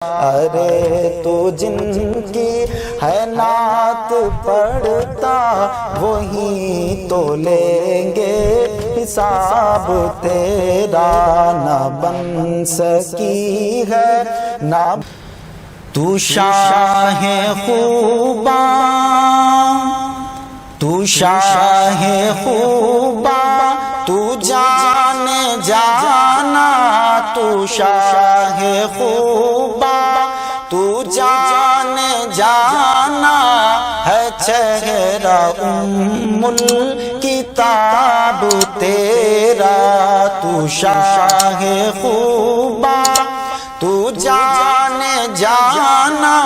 ارے تو جن کی ہے نعت پڑھتا وہی تو لیں گے حساب تیرا، نہ بن سکی ہے نہ تو شاہ خوباں، تو شاہ خوباں، تو جان جانا، تو شاہ خوباں، تو جان جانا ہے چہرہ ام الکتاب تیرا، تو شاہ خوباں، تو جان جانا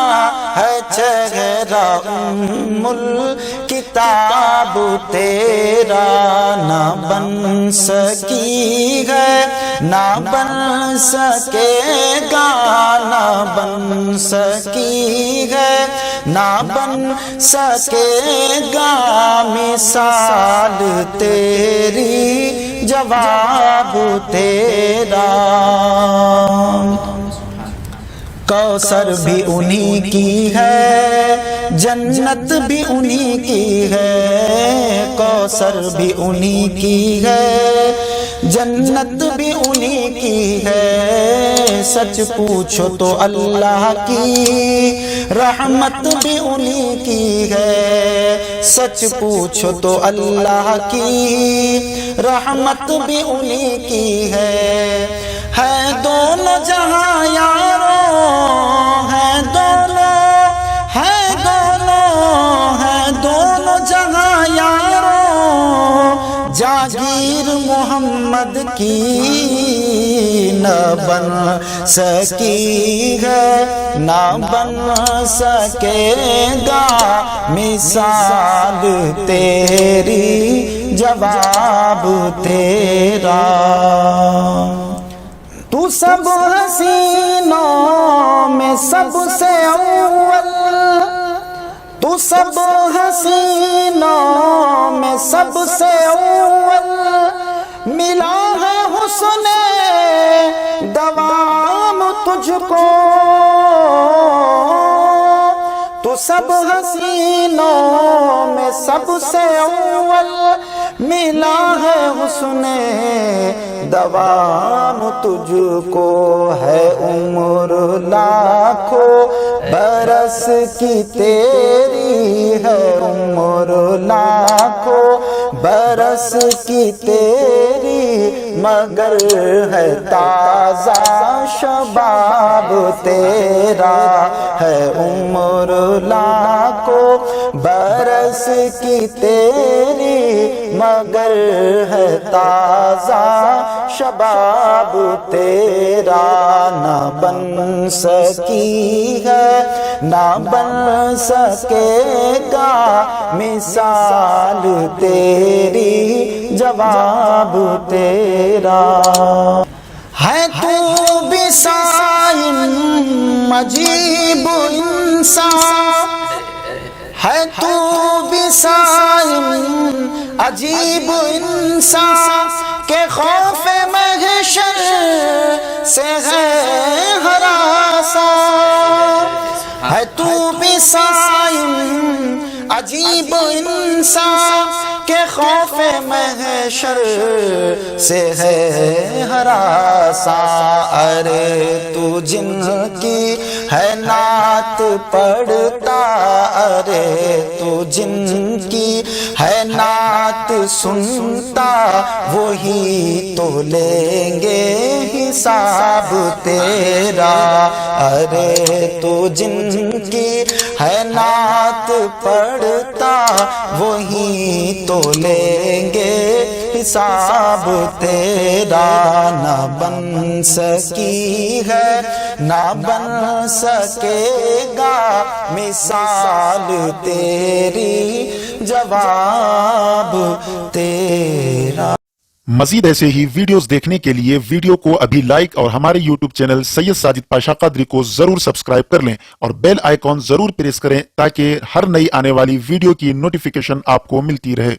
ہے چہرہ ام الکتاب تیرا، نہ بن سکی ہے نہ بن سکے گا، نہ بن سکی ہے نہ بن سکے گا مثال تیری جواب تیرا۔ کوثر بھی انہی کی ہے، جنت بھی انہی کی ہے، کوثر بھی انہی کی ہے، جنت بھی انہی کی ہے، سچ پوچھو تو اللہ کی رحمت بھی انہی کی ہے، سچ پوچھو تو اللہ کی رحمت بھی انہی کی ہے دونوں جہاں یاروں، ہے دونوں جہاں یاروں، جاگیر محمد کی نہ بن سکی ہے نہ بن سکے گا مثال تیری جواب تیرا۔ تو سب حسینوں میں سب سے اول، تو سب حسینوں میں سب سے اول، ملا ہے حسن دوام تجھ کو، تو سب حسینوں میں سب سے اول، ملا ہے حسن دوام تجھ کو، ہے عمر لاکھوں برس کی تیری، ہے عمر لاکھوں برس کی تیری، مگر ہے تازہ شباب تیرا، ہے عمر لاکھوں برس کی تیری، مگر ہے تازہ شباب تیرا، نہ بن سکی ہے نہ بن سکے گا مثال تیری جواب تیرا۔ ہے تو بھی سائن عجیب انسان، ہے تو بھی سائن عجیب انسان، کہ خوف محشر سے ہے ہراساں، ہے تو بھی سائن عجیب انسان، کہ خوف محشر سے ہے ہراساں، ارے تو جن کی ہے نعت پڑھتا، ارے تو جن کی ہے نعت سنتا، وہی تو لیں گے حساب تیرا، ارے تو جن کی ہے نعت پڑھتا، وہی تو لیں گے حساب تیرا، نہ بن سکی ہے نہ بن سکے گا مثال تیری جواب تیرا۔ مزید ایسے ہی ویڈیوز دیکھنے کے لیے ویڈیو کو ابھی لائک اور ہمارے یوٹیوب چینل سید ساجد پاشا قادری کو ضرور سبسکرائب کر لیں اور بیل آئیکن ضرور پریس کریں تاکہ ہر نئی آنے والی ویڈیو کی نوٹیفیکیشن آپ کو ملتی رہے۔